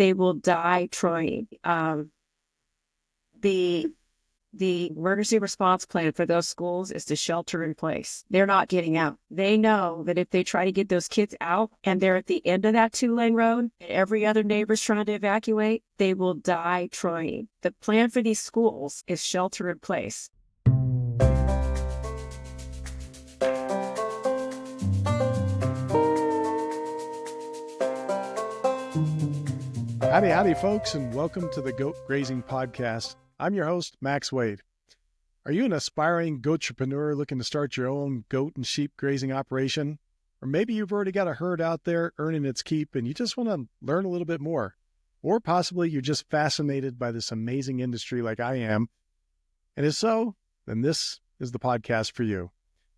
they will die trying. The emergency response plan for those schools is to shelter in place. They're not getting out. They know that if they try to get those kids out and they're at the end of that 2-lane road and every other neighbor's trying to evacuate, they will die trying. The plan for these schools is shelter in place. Howdy, folks, and welcome to the Goat Grazing Podcast. I'm your host, Max Wade. Are you an aspiring goatrepreneur looking to start your own goat and sheep grazing operation? Or maybe you've already got a herd out there earning its keep and you just want to learn a little bit more. Or possibly you're just fascinated by this amazing industry like I am. And if so, then this is the podcast for you.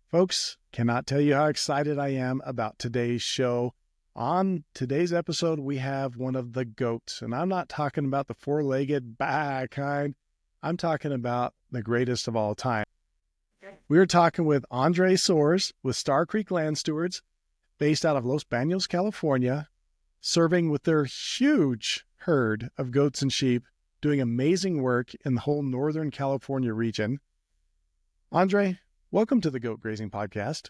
Folks, cannot tell you how excited I am about today's show. On today's episode, we have one of the goats, and I'm not talking about the four-legged bah kind. I'm talking about the greatest of all time. We are talking with Andree Soares with Star Creek Land Stewards, based out of Los Banos, California, serving with their huge herd of goats and sheep, doing amazing work in the whole Northern California region. Andree, welcome to the Goat Grazing Podcast.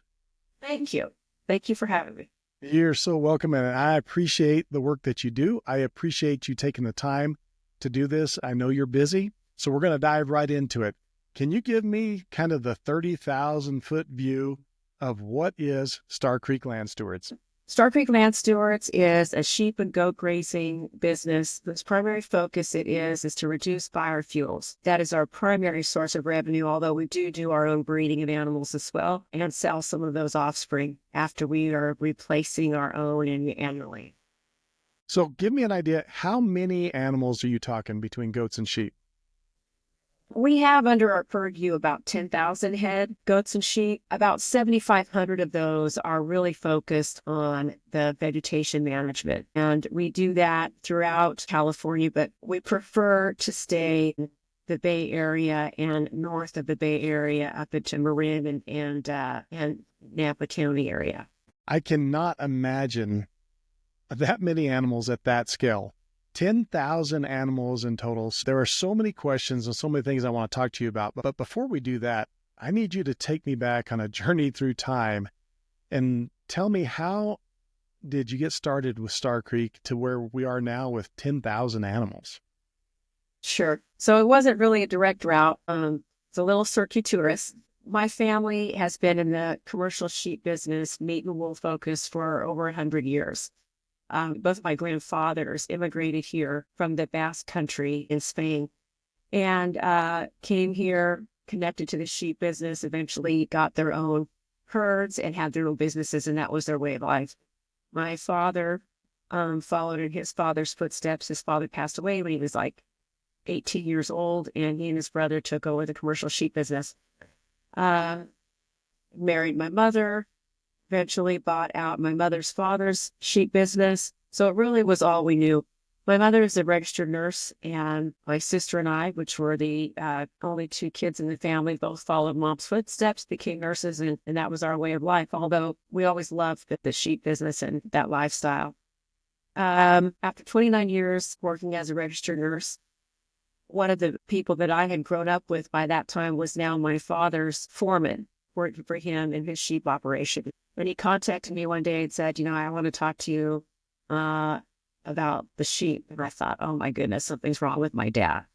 Thank you. Thank you for having me. You're so welcome, and I appreciate the work that you do. I appreciate you taking the time to do this. I know you're busy, so we're going to dive right into it. Can you give me kind of the 30,000-foot view of what is Star Creek Land Stewards? Star Creek Land Stewards is a sheep and goat grazing business. Its primary focus is to reduce biofuels. That is our primary source of revenue, although we do our own breeding of animals as well and sell some of those offspring after we are replacing our own annually. So give me an idea, how many animals are you talking between goats and sheep? We have under our purview about 10,000 head goats and sheep. About 7,500 of those are really focused on the vegetation management. And we do that throughout California, but we prefer to stay in the Bay Area and north of the Bay Area up into Marin and Napa County area. I cannot imagine that many animals at that scale. 10,000 animals in total. There are so many questions and so many things I want to talk to you about. But before we do that, I need you to take me back on a journey through time and tell me, how did you get started with Star Creek to where we are now with 10,000 animals? Sure. So it wasn't really a direct route. It's a little circuitous. My family has been in the commercial sheep business, meat and wool focus, for over 100 years. Both of my grandfathers immigrated here from the Basque Country in Spain and came here, connected to the sheep business, eventually got their own herds and had their own businesses, and that was their way of life. My father followed in his father's footsteps. His father passed away when he was like 18 years old, and he and his brother took over the commercial sheep business. Married my mother. Eventually bought out my mother's father's sheep business. So it really was all we knew. My mother is a registered nurse, and my sister and I, which were the only two kids in the family, both followed mom's footsteps, became nurses, and that was our way of life, although we always loved the sheep business and that lifestyle. After 29 years working as a registered nurse, one of the people that I had grown up with by that time was now my father's foreman, working for him in his sheep operation. And he contacted me one day and said, I want to talk to you about the sheep. And I thought, oh my goodness, something's wrong with my dad.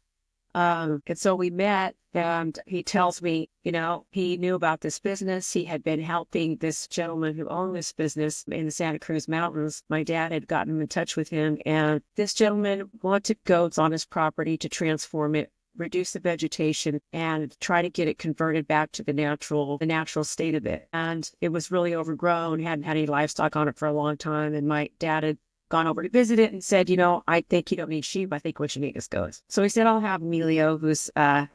And so we met, and he tells me, he knew about this business. He had been helping this gentleman who owned this business in the Santa Cruz Mountains. My dad had gotten in touch with him, and this gentleman wanted goats on his property to transform it, reduce the vegetation, and try to get it converted back to the natural state of it. And it was really overgrown, hadn't had any livestock on it for a long time. And my dad had gone over to visit it and said, I think you don't need sheep. I think what you need is goats. So he said, I'll have Emilio, who's now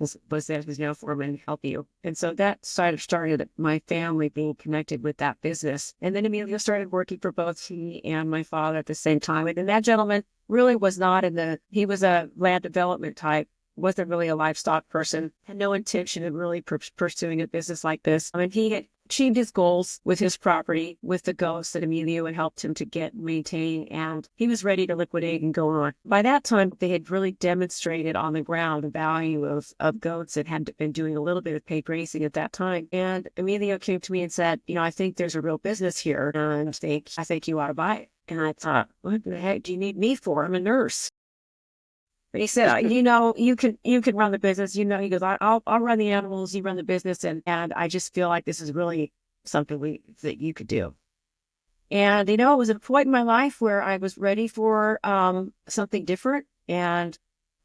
foreman, help you. And so that started my family being connected with that business. And then Emilio started working for both he and my father at the same time. And then that gentleman really was not he was a land development type, wasn't really a livestock person, had no intention of really pursuing a business like this. I mean, he had achieved his goals with his property, with the goats that Emilio had helped him to maintain, and he was ready to liquidate and go on. By that time, they had really demonstrated on the ground the value of goats that had been doing a little bit of paid grazing at that time. And Emilio came to me and said, I think there's a real business here, and I think you ought to buy it. And I thought, what the heck do you need me for? I'm a nurse. But he said, you can run the business. He goes, I'll run the animals, you run the business, and I just feel like this is really something that you could do. And it was a point in my life where I was ready for something different, and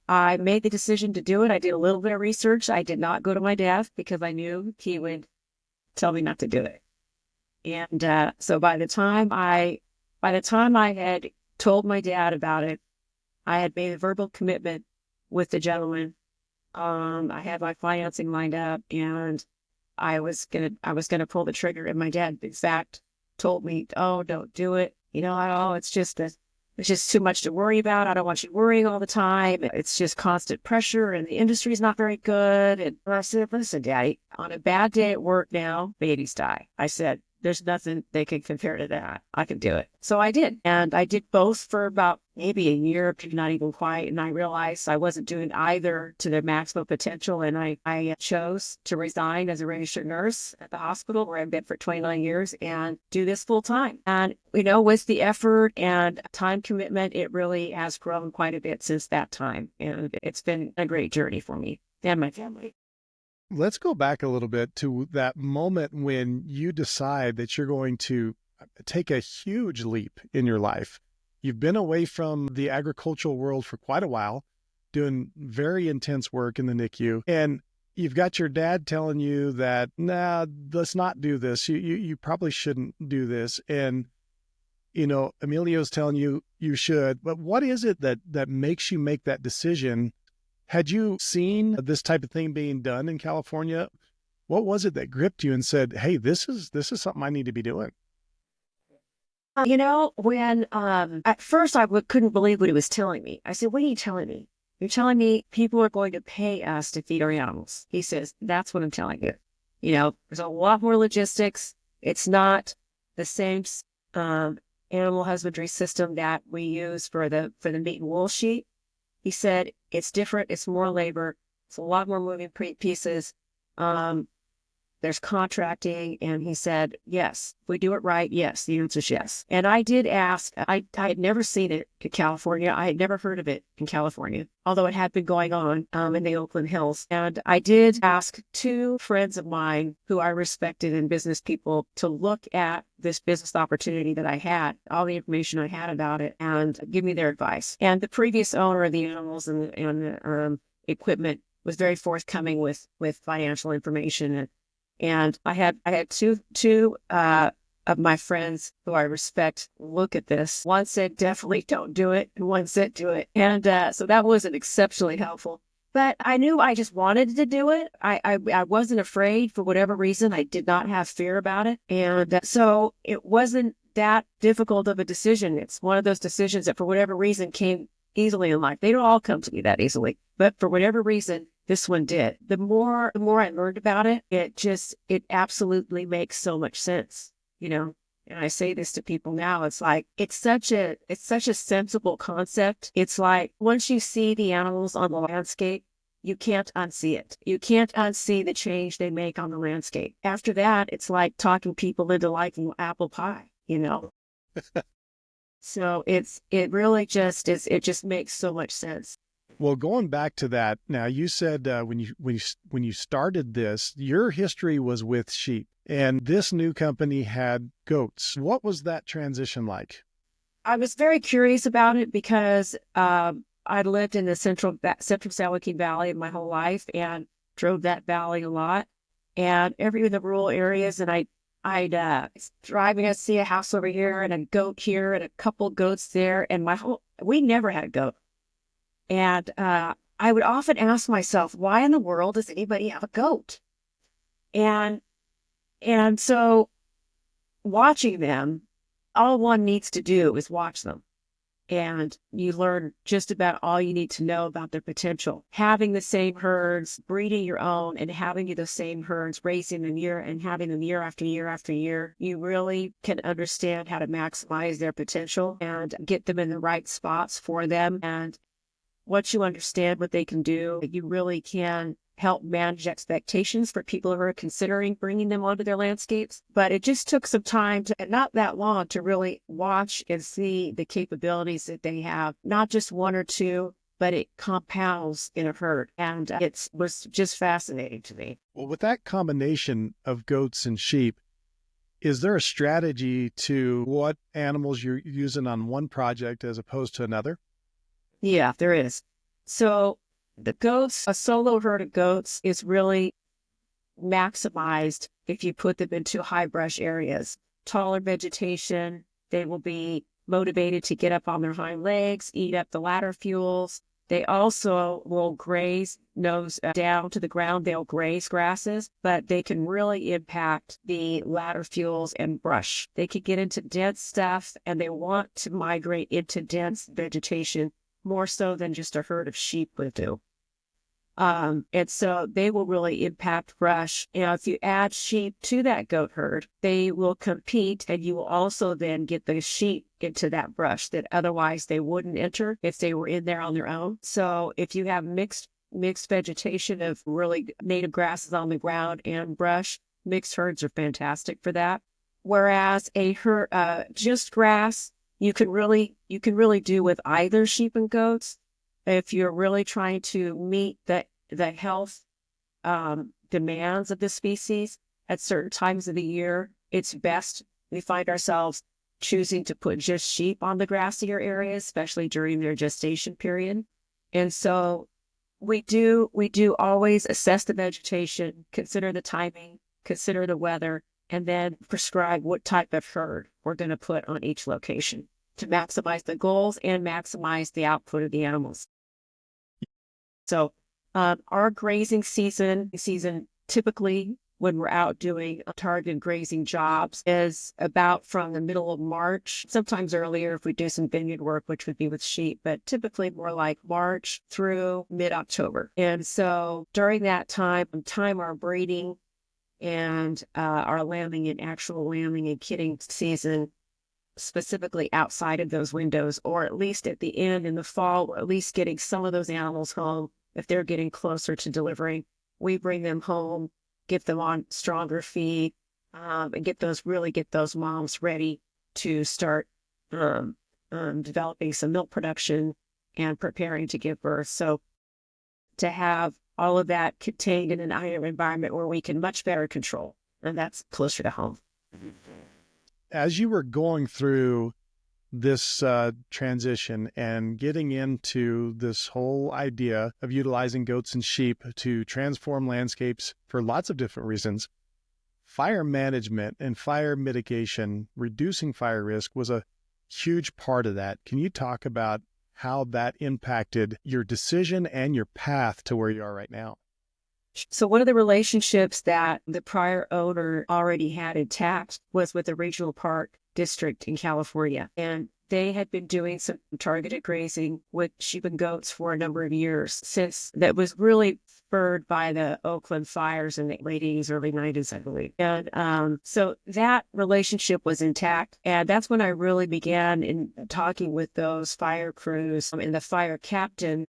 I made the decision to do it. I did a little bit of research. I did not go to my dad because I knew he would tell me not to do it. And so by the time I had told my dad about it, I had made a verbal commitment with the gentleman. I had my financing lined up, and I was gonna pull the trigger. And my dad, in fact, told me, "Oh, don't do it. It's just too much to worry about. I don't want you worrying all the time. It's just constant pressure, and the industry's not very good." And I said, "Listen, Daddy, on a bad day at work now, babies die." I said, "There's nothing they can compare to that. I can do it." So I did. And I did both for about maybe a year, not even quite. And I realized I wasn't doing either to their maximum potential. And I chose to resign as a registered nurse at the hospital where I've been for 29 years and do this full time. And, with the effort and time commitment, it really has grown quite a bit since that time. And it's been a great journey for me and my family. Let's go back a little bit to that moment when you decide that you're going to take a huge leap in your life. You've been away from the agricultural world for quite a while, doing very intense work in the NICU, and you've got your dad telling you that, nah, let's not do this. You probably shouldn't do this. And, Emilio's telling you you should. But what is it that makes you make that decision? Had you seen this type of thing being done in California? What was it that gripped you and said, "Hey, this is something I need to be doing"? When at first I couldn't believe what he was telling me. I said, "What are you telling me? You're telling me people are going to pay us to feed our animals?" He says, "That's what I'm telling you. There's a lot more logistics. It's not the same animal husbandry system that we use for the meat and wool sheep." He said, "It's different. It's more labor. It's a lot more moving pieces. There's contracting." And he said, "Yes, if we do it right, yes." The answer is yes. And I did ask, I had never seen it in California. I had never heard of it in California, although it had been going on in the Oakland Hills. And I did ask two friends of mine who I respected and business people to look at this business opportunity that I had, all the information I had about it, and give me their advice. And the previous owner of the animals and the equipment was very forthcoming with financial information. And I had two of my friends who I respect look at this. One said, "Definitely don't do it," and one said, "Do it." And so that wasn't exceptionally helpful. But I knew I just wanted to do it. I wasn't afraid for whatever reason. I did not have fear about it. And so it wasn't that difficult of a decision. It's one of those decisions that for whatever reason came easily in life. They don't all come to me that easily. But for whatever reason, this one did. The more I learned about it, it absolutely makes so much sense, And I say this to people now, it's like, it's such a sensible concept. It's like, once you see the animals on the landscape, you can't unsee it. You can't unsee the change they make on the landscape. After that, it's like talking people into liking apple pie, So it really just is. It just makes so much sense. Well, going back to that, now you said when you started this, your history was with sheep, and this new company had goats. What was that transition like? I was very curious about it because I lived in the Central San Joaquin Valley my whole life and drove that valley a lot, and every of the rural areas, and I'd driving to see a house over here and a goat here and a couple goats there, and we never had a goat. And I would often ask myself, why in the world does anybody have a goat? And so watching them, all one needs to do is watch them. and you learn just about all you need to know about their potential. Having the same herds, breeding your own, and having the same herds, raising them having them year after year after year, you really can understand how to maximize their potential and get them in the right spots for them. And once you understand what they can do, you really can help manage expectations for people who are considering bringing them onto their landscapes. But it just took some time and not that long to really watch and see the capabilities that they have, not just one or two, but it compounds in a herd. And it was just fascinating to me. Well, with that combination of goats and sheep, is there a strategy to what animals you're using on one project as opposed to another? Yeah, there is. So the goats, a solo herd of goats is really maximized if you put them into high brush areas. Taller vegetation, they will be motivated to get up on their hind legs, eat up the ladder fuels. They also will graze nose down to the ground. They'll graze grasses, but they can really impact the ladder fuels and brush. They can get into dense stuff, and they want to migrate into dense vegetation more so than just a herd of sheep would do. And so they will really impact brush. And if you add sheep to that goat herd, they will compete, and you will also then get the sheep into that brush that otherwise they wouldn't enter if they were in there on their own. So if you have mixed vegetation of really native grasses on the ground and brush, mixed herds are fantastic for that. Whereas a herd, just grass, you can really do with either sheep and goats. If you're really trying to meet the health demands of the species at certain times of the year, it's best. We find ourselves choosing to put just sheep on the grassier areas, especially during their gestation period. And so we do always assess the vegetation, consider the timing, consider the weather, and then prescribe what type of herd we're going to put on each location to maximize the goals and maximize the output of the animals. So our grazing season typically when we're out doing targeted grazing jobs is about from the middle of March, sometimes earlier if we do some vineyard work, which would be with sheep, but typically more like March through mid-October. And so during that time our breeding and our lambing and actual lambing and kidding season, specifically outside of those windows, or at least at the end in the fall, or at least getting some of those animals home. If they're getting closer to delivering, we bring them home, get them on stronger feed, and get those moms ready to start developing some milk production and preparing to give birth. So to have all of that contained in an iron environment where we can much better control, and that's closer to home. As you were going through this transition and getting into this whole idea of utilizing goats and sheep to transform landscapes for lots of different reasons, fire management and fire mitigation, reducing fire risk was a huge part of that. Can you talk about how that impacted your decision and your path to where you are right now? So one of the relationships that the prior owner already had intact was with the regional park district in California. And they had been doing some targeted grazing with sheep and goats for a number of years, since that was really spurred by the Oakland fires in the late 80s, early 90s, I believe. And so that relationship was intact. And that's when I really began in talking with those fire crews and the fire captain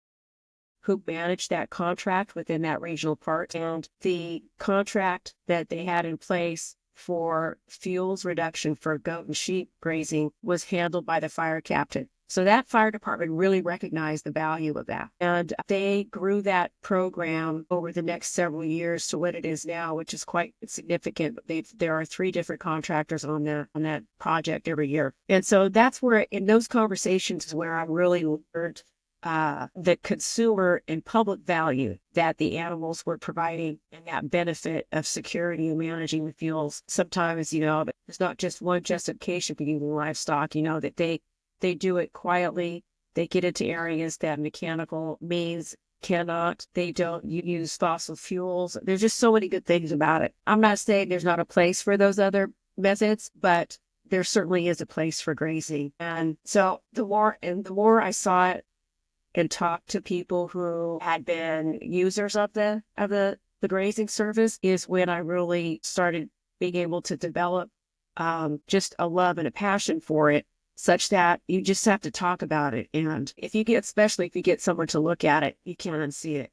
who managed that contract within that regional park. And the contract that they had in place for fuels reduction for goat and sheep grazing was handled by the fire captain. So that fire department really recognized the value of that. And they grew that program over the next several years to what it is now, which is quite significant. There are 3 different contractors on that project every year. And so that's where, in those conversations, is where I really learned the consumer and public value that the animals were providing, and that benefit of security and managing the fuels. Sometimes, there's not just one justification for using livestock, that they do it quietly. They get into areas that mechanical means cannot. They don't use fossil fuels. There's just so many good things about it. I'm not saying there's not a place for those other methods, but there certainly is a place for grazing. And so the more I saw it and talked to people who had been users of the grazing service, is when I really started being able to develop just a love and a passion for it, such that you just have to talk about it. And especially if you get someone to look at it, you can't unsee it.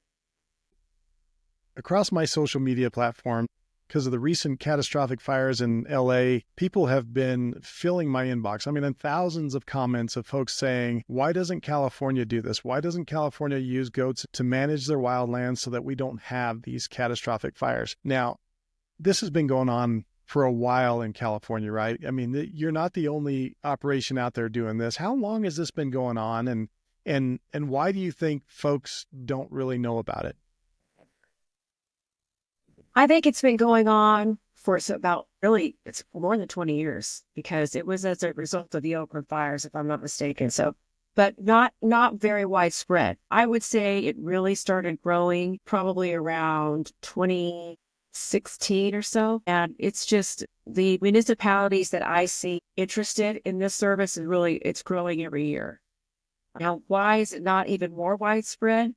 Across my social media platform, because of the recent catastrophic fires in LA, people have been filling my inbox. I mean, and thousands of comments of folks saying, why doesn't California do this? Why doesn't California use goats to manage their wildlands so that we don't have these catastrophic fires? Now, this has been going on for a while in California, right? I mean, you're not the only operation out there doing this. How long has this been going on? And why do you think folks don't really know about it? I think it's been going on for it's more than 20 years, because it was as a result of the Oakland fires, if I'm not mistaken. So, but not very widespread. I would say it really started growing probably around 2016 or so. And it's just the municipalities that I see interested in this service, and really it's growing every year. Now, why is it not even more widespread?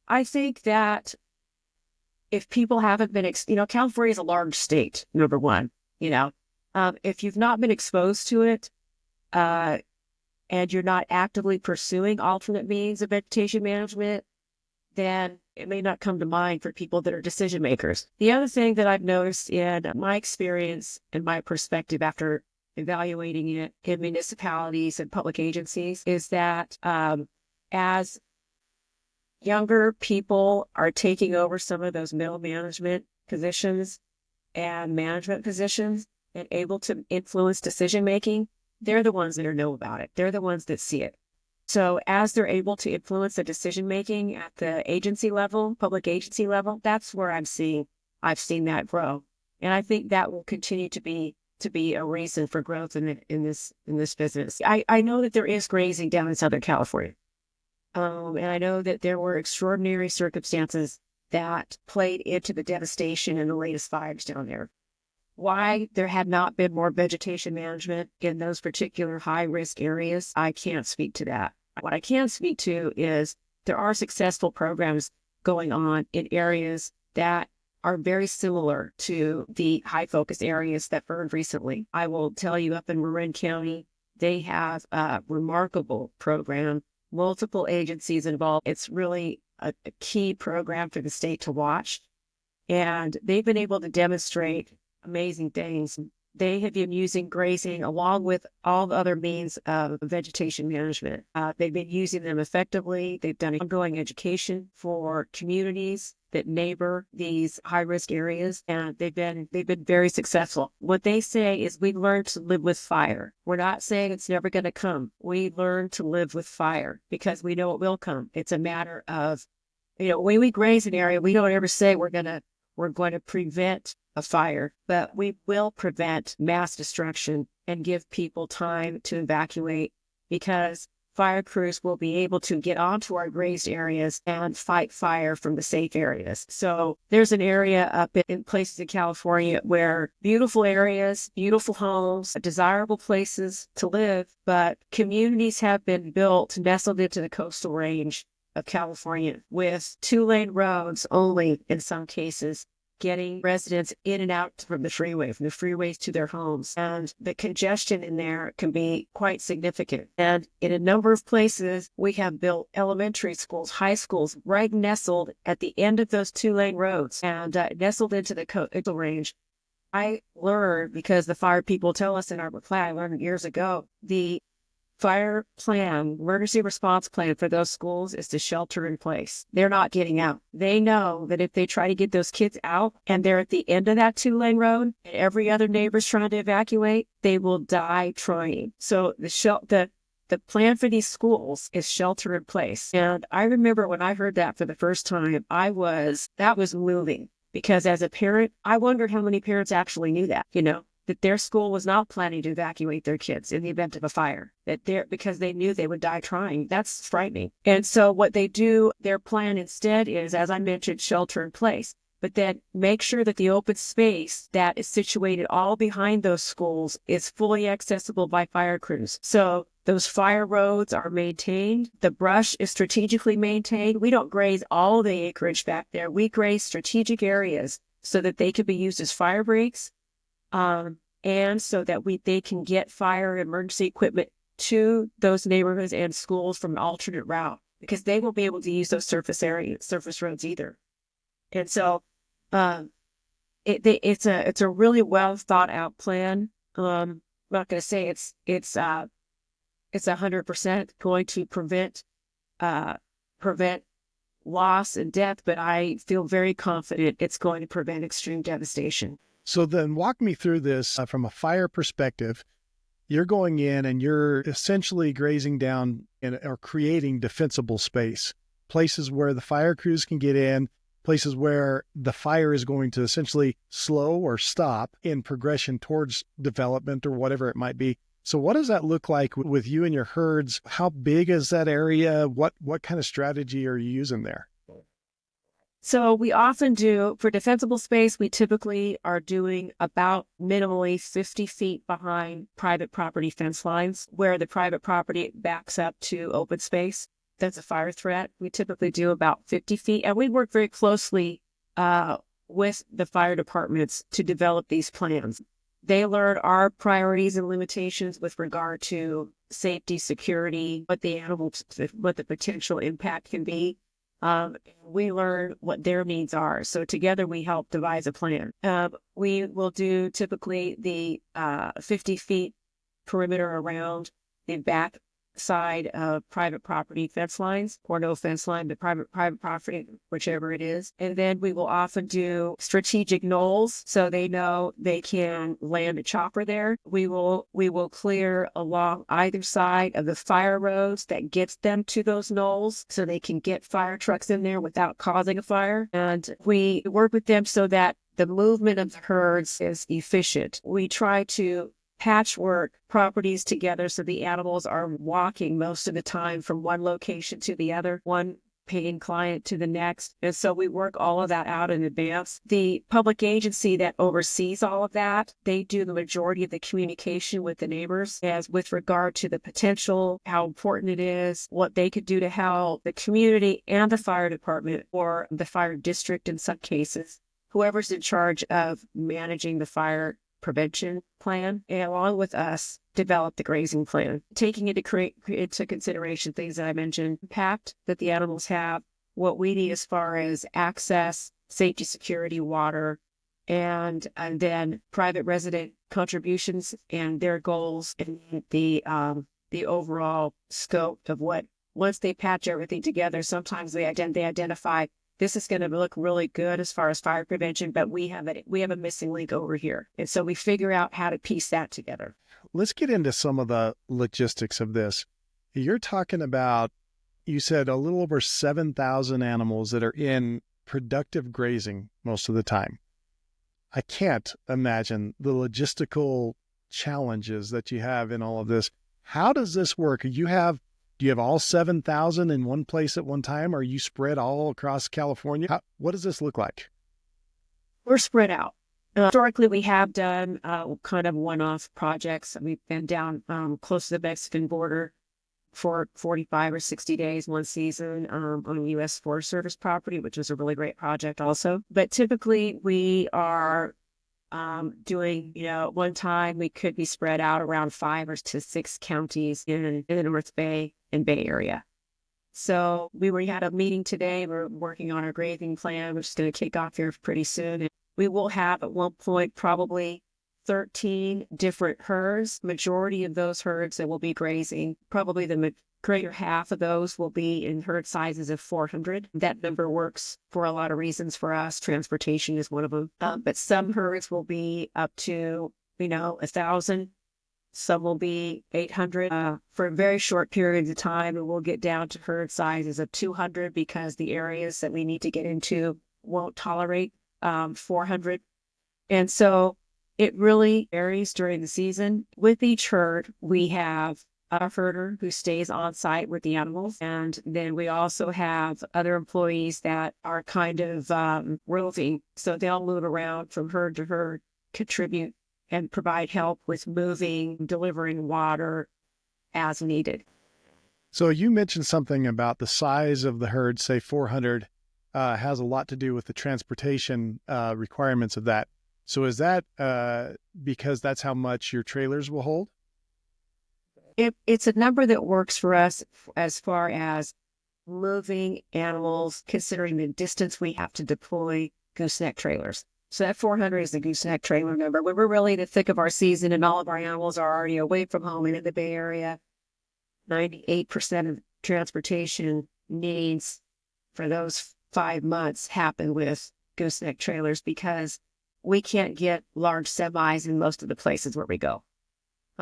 I think that if people haven't been, California is a large state, number one, if you've not been exposed to it, and you're not actively pursuing alternate means of vegetation management, then it may not come to mind for people that are decision makers. The other thing that I've noticed in my experience and my perspective after evaluating it in municipalities and public agencies is that as younger people are taking over some of those middle management positions and management positions and able to influence decision making, they're the ones that know about it. They're the ones that see it. So as they're able to influence the decision making at the agency level, public agency level, that's where I've seen that grow. And I think that will continue to be a reason for growth in this business. I know that there is grazing down in Southern California. And I know that there were extraordinary circumstances that played into the devastation in the latest fires down there. Why there had not been more vegetation management in those particular high-risk areas, I can't speak to that. What I can speak to is there are successful programs going on in areas that are very similar to the high-focus areas that burned recently. I will tell you, up in Marin County, they have a remarkable program, multiple agencies involved. It's really a key program for the state to watch. And they've been able to demonstrate amazing things. They have been using grazing along with all the other means of vegetation management. They've been using them effectively. They've done ongoing education for communities that neighbor these high-risk areas, and they've been very successful. What they say is we learn to live with fire. We're not saying it's never going to come. We learn to live with fire because we know it will come. It's a matter of, when we graze an area, we don't ever say we're going to prevent a fire, but we will prevent mass destruction and give people time to evacuate, because fire crews will be able to get onto our grazed areas and fight fire from the safe areas. So there's an area up in places in California where beautiful areas, beautiful homes, desirable places to live, but communities have been built nestled into the coastal range of California with 2-lane roads only in some cases, getting residents in and out from the freeways to their homes. And the congestion in there can be quite significant. And in a number of places, we have built elementary schools, high schools, right nestled at the end of those 2-lane roads and nestled into the coastal range. I learned, because the fire people tell us in our reply, I learned years ago, the fire plan, emergency response plan for those schools is to shelter in place. They're not getting out. They know that if they try to get those kids out and they're at the end of that 2-lane road and every other neighbor's trying to evacuate, they will die trying. So the plan for these schools is shelter in place. And I remember when I heard that for the first time, that was moving, because as a parent, I wondered how many parents actually knew that, that their school was not planning to evacuate their kids in the event of a fire, because they knew they would die trying. That's frightening. And so what they do, their plan instead is, as I mentioned, shelter in place. but then make sure that the open space that is situated all behind those schools is fully accessible by fire crews. So those fire roads are maintained. The brush is strategically maintained. We don't graze all the acreage back there. We graze strategic areas so that they can be used as fire breaks, and so that they can get fire and emergency equipment to those neighborhoods and schools from an alternate route, because they won't be able to use those surface roads either. And so it's a really well thought out plan. I'm not going to say it's 100% going to prevent loss and death, but I feel very confident it's going to prevent extreme devastation. So then walk me through this from a fire perspective. You're going in and you're essentially grazing down or creating defensible space, places where the fire crews can get in, places where the fire is going to essentially slow or stop in progression towards development or whatever it might be. So what does that look like with you and your herds? How big is that area? What kind of strategy are you using there? So we often do, for defensible space, we typically are doing about minimally 50 feet behind private property fence lines, where the private property backs up to open space. That's a fire threat. We typically do about 50 feet, and we work very closely with the fire departments to develop these plans. They learn our priorities and limitations with regard to safety, security, what the potential impact can be. We learn what their needs are. So together we help devise a plan. We will do typically the 50 feet perimeter around the back side of private property fence lines, or no fence line, but private property, whichever it is. And then we will often do strategic knolls, so they know they can land a chopper there. We will clear along either side of the fire roads that gets them to those knolls, so they can get fire trucks in there without causing a fire. And we work with them so that the movement of the herds is efficient. We try to patchwork properties together so the animals are walking most of the time from one location to the other, one paying client to the next. And so we work all of that out in advance. The public agency that oversees all of that, they do the majority of the communication with the neighbors as with regard to the potential, how important it is, what they could do to help the community and the fire department, or the fire district in some cases, whoever's in charge of managing the fire prevention plan, and along with us, develop the grazing plan, taking into consideration things that I mentioned, impact that the animals have, what we need as far as access, safety, security, water, and then private resident contributions and their goals, and the overall scope of what, once they patch everything together, sometimes they identify this is going to look really good as far as fire prevention, but we have a missing link over here. And so we figure out how to piece that together. Let's get into some of the logistics of this. You're talking about, you said a little over 7,000 animals that are in productive grazing most of the time. I can't imagine the logistical challenges that you have in all of this. How does this work? Do you have all 7,000 in one place at one time? Or are you spread all across California? What does this look like? We're spread out. Historically, we have done kind of one-off projects. We've been down close to the Mexican border for 45 or 60 days one season on a U.S. Forest Service property, which was a really great project also. But typically, we are doing, one time we could be spread out around 5 to 6 counties in the North Bay and Bay Area. So we had a meeting today. We're working on our grazing plan, which is going to kick off here pretty soon. And we will have at one point probably 13 different herds. Majority of those herds that will be grazing, probably the greater half of those will be in herd sizes of 400. That number works for a lot of reasons for us. Transportation is one of them. But some herds will be up to, 1,000. Some will be 800 for a very short period of time, and we'll get down to herd sizes of 200 because the areas that we need to get into won't tolerate 400. And so it really varies during the season. With each herd, we have a herder who stays on site with the animals. And then we also have other employees that are kind of roving. So they'll move around from herd to herd, contribute and provide help with moving, delivering water as needed. So you mentioned something about the size of the herd, say 400, has a lot to do with the transportation requirements of that. So is that because that's how much your trailers will hold? It's a number that works for us as far as moving animals, considering the distance we have to deploy gooseneck trailers. So that 400 is the gooseneck trailer number. When we're really in the thick of our season and all of our animals are already away from home and in the Bay Area, 98% of transportation needs for those 5 months happen with gooseneck trailers because we can't get large semis in most of the places where we go.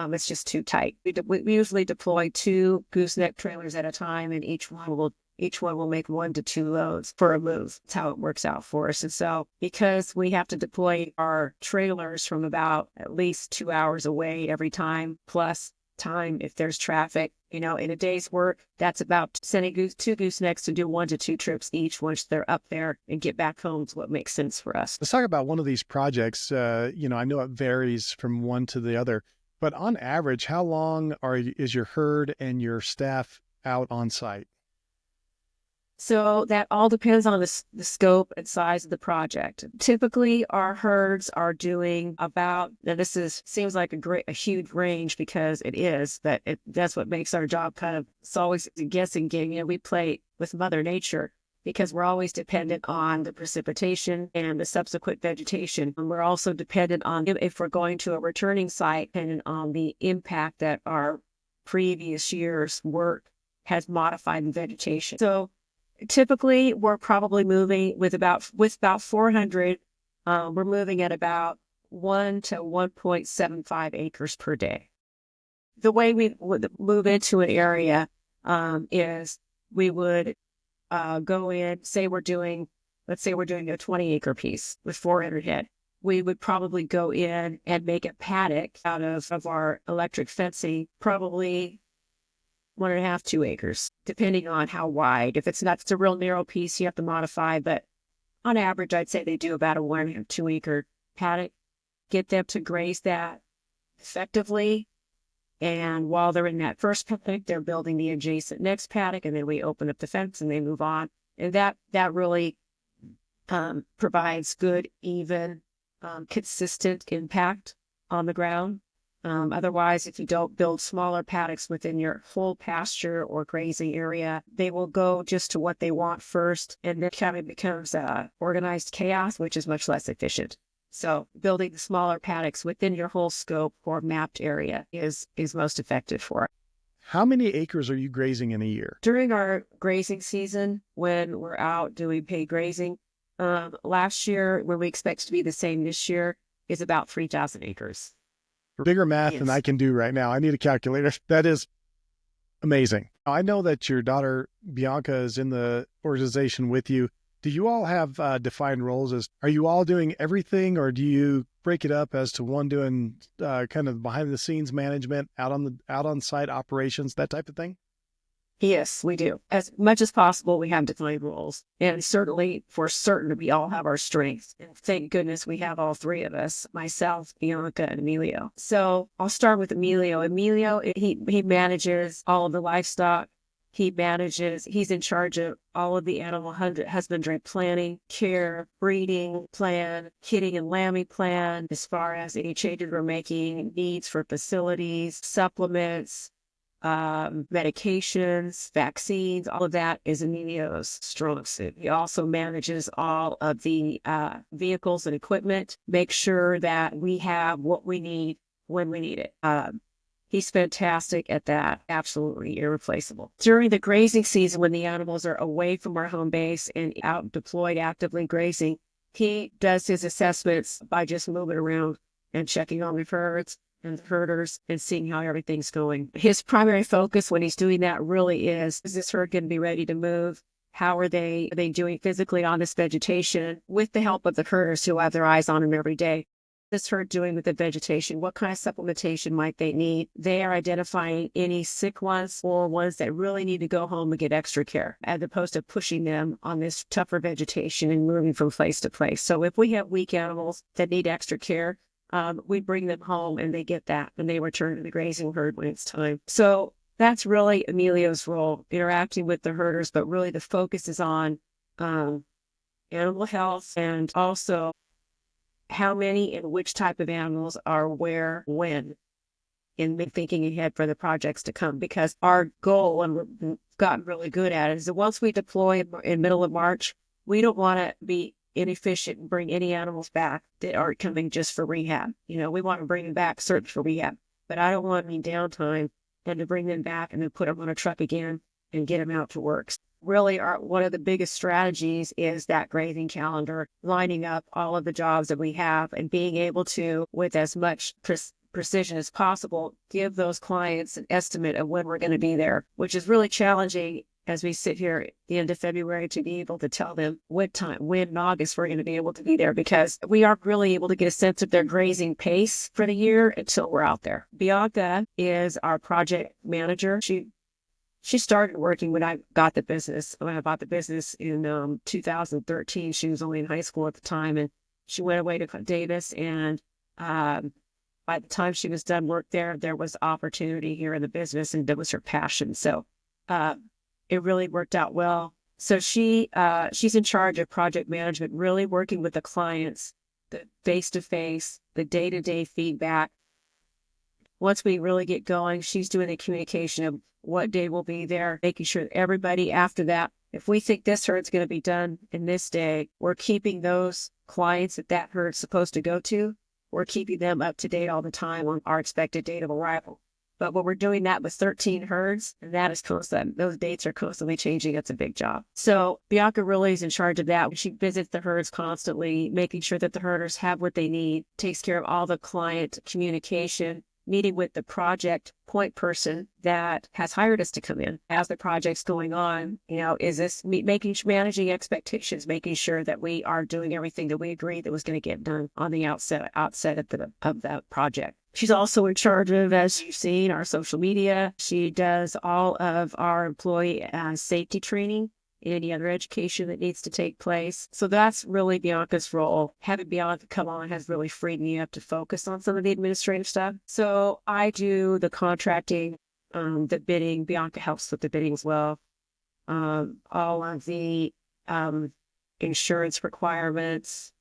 It's just too tight. We usually deploy 2 gooseneck trailers at a time, and each one will make 1 to 2 loads for a move. That's how it works out for us. And so because we have to deploy our trailers from about at least 2 hours away every time, plus time if there's traffic, in a day's work, that's about sending 2 goosenecks to do 1 to 2 trips each once they're up there and get back home is what makes sense for us. Let's talk about one of these projects. I know it varies from one to the other, but on average, how long is your herd and your staff out on site? So that all depends on the scope and size of the project. Typically, our herds are doing about, now seems like a huge range because it is, but that's what makes our job it's always a guessing game. We play with Mother Nature because we're always dependent on the precipitation and the subsequent vegetation. And we're also dependent on, if we're going to a returning site, dependent on the impact that our previous year's work has modified the vegetation. So typically, we're probably moving with about 400. We're moving at about 1 to 1.75 acres per day. The way we would move into an area is we would go in. Let's say we're doing a 20-acre piece with 400 head. We would probably go in and make a paddock out of our electric fencing, probably 1.5, 2 acres, depending on how wide. If it's a real narrow piece, you have to modify, but on average, I'd say they do about a 1.5, 2 acre paddock. Get them to graze that effectively. And while they're in that first paddock, they're building the adjacent next paddock, and then we open up the fence and they move on. And that really provides good, even, consistent impact on the ground. Otherwise, if you don't build smaller paddocks within your whole pasture or grazing area, they will go just to what they want first, and then kind of becomes organized chaos, which is much less efficient. So building the smaller paddocks within your whole scope or mapped area is most effective for it. How many acres are you grazing in a year? During our grazing season, when we're out doing paid grazing, last year, when we expect to be the same this year, is about 3,000 acres. Bigger math than I can do right now. I need a calculator. That is amazing. I know that your daughter, Bianca, is in the organization with you. Do you all have defined roles? Are you all doing everything, or do you break it up as to one doing kind of behind the scenes management, out on site operations, that type of thing? Yes, we do. As much as possible, we have defined roles. And certainly, for certain, we all have our strengths. And thank goodness we have all 3 of us, myself, Bianca, and Emilio. So I'll start with Emilio. Emilio, he manages all of the livestock. He's in charge of all of the animal husbandry planning, care, breeding plan, kitting and lambing plan, as far as any changes we're making, needs for facilities, supplements, medications, vaccines, all of that is Emilio's strong suit. He also manages all of the vehicles and equipment, make sure that we have what we need when we need it. He's fantastic at that, absolutely irreplaceable. During the grazing season, when the animals are away from our home base and out deployed actively grazing, he does his assessments by just moving around and checking on the herds and the herders and seeing how everything's going. His primary focus when he's doing that really is this herd going to be ready to move? How are they doing physically on this vegetation with the help of the herders who have their eyes on them every day? this herd doing with the vegetation? What kind of supplementation might they need? They are identifying any sick ones or ones that really need to go home and get extra care, as opposed to pushing them on this tougher vegetation and moving from place to place. So if we have weak animals that need extra care, we bring them home and they get that, and they return to the grazing herd when it's time. So that's really Emilio's role, interacting with the herders, but really the focus is on animal health, and also how many and which type of animals are where, when, in thinking ahead for the projects to come. Because our goal, and we've gotten really good at it, is that once we deploy in middle of March, we don't want to be inefficient and bring any animals back that aren't coming just for rehab. We want to bring them back certainly for rehab, but I don't want any downtime and to bring them back and then put them on a truck again and get them out to work. Really, one of the biggest strategies is that grazing calendar, lining up all of the jobs that we have and being able to, with as much precision as possible, give those clients an estimate of when we're going to be there, which is really challenging as we sit here at the end of February to be able to tell them when in August we're going to be able to be there, because we aren't really able to get a sense of their grazing pace for the year until we're out there. Bianca is our project manager. She started working when I got the business. When I bought the business in 2013, she was only in high school at the time, and she went away to Davis. And by the time she was done work there was opportunity here in the business, and that was her passion. So it really worked out well. So she's in charge of project management, really working with the clients, the face-to-face, the day-to-day feedback. Once we really get going, she's doing the communication of what day we'll be there, making sure that everybody after that, if we think this herd's going to be done in this day, we're keeping those clients that herd's supposed to go to, we're keeping them up to date all the time on our expected date of arrival. But when we're doing that with 13 herds, and that is constant, those dates are constantly changing. It's a big job. So Bianca really is in charge of that. She visits the herds constantly, making sure that the herders have what they need, takes care of all the client communication, meeting with the project point person that has hired us to come in as the project's going on. Is this managing expectations, making sure that we are doing everything that we agreed that was going to get done on the outset of the project. She's also in charge of, as you've seen, our social media. She does all of our employee safety training, any other education that needs to take place. So that's really Bianca's role. Having Bianca come on has really freed me up to focus on some of the administrative stuff. So I do the contracting, the bidding. Bianca helps with the bidding as well. All of the insurance requirements,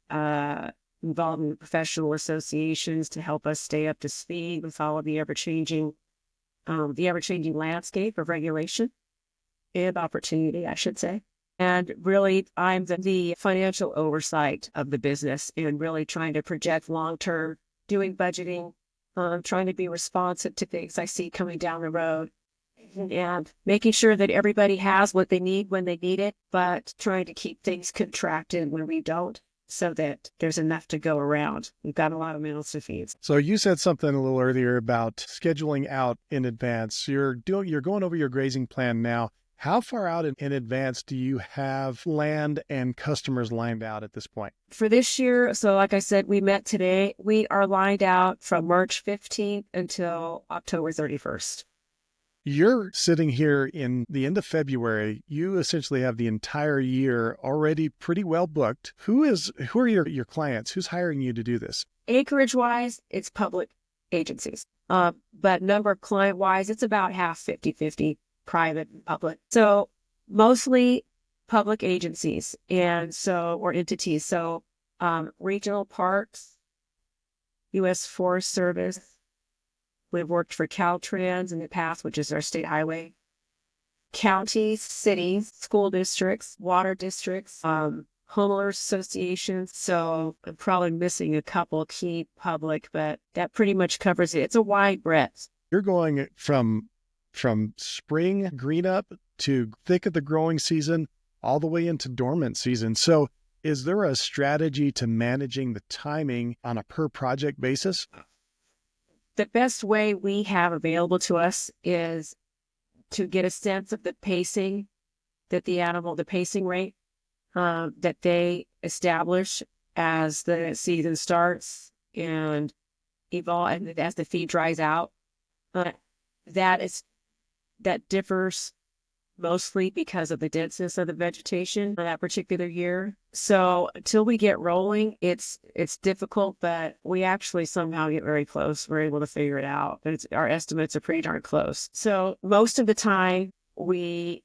involving professional associations to help us stay up to speed with all of the ever-changing landscape of regulation and opportunity, I should say. And really, I'm the financial oversight of the business, and really trying to project long-term, doing budgeting, trying to be responsive to things I see coming down the road, and making sure that everybody has what they need when they need it, but trying to keep things contracted when we don't, so that there's enough to go around. We've got a lot of mouths to feed. So you said something a little earlier about scheduling out in advance. You're going over your grazing plan now. How far out in advance do you have land and customers lined out at this point? For this year, so like I said, we met today. We are lined out from March 15th until October 31st. You're sitting here in the end of February. You essentially have the entire year already pretty well booked. Who are your clients? Who's hiring you to do this? Acreage-wise, it's public agencies. But number of client-wise, it's about half 50-50. Private and public. So mostly public agencies or entities. So regional parks, U.S. Forest Service. We've worked for Caltrans in the past, which is our state highway. Counties, cities, school districts, water districts, homeowners associations. So I'm probably missing a couple key public, but that pretty much covers it. It's a wide breadth. You're going from spring green up to thick of the growing season, all the way into dormant season. So is there a strategy to managing the timing on a per project basis? The best way we have available to us is to get a sense of the pacing that the pacing rate that they establish as the season starts and evolve, and as the feed dries out. Uh, that differs mostly because of the denseness of the vegetation for that particular year. So until we get rolling, it's difficult, but we actually somehow get very close. We're able to figure it out. Our estimates are pretty darn close. So most of the time we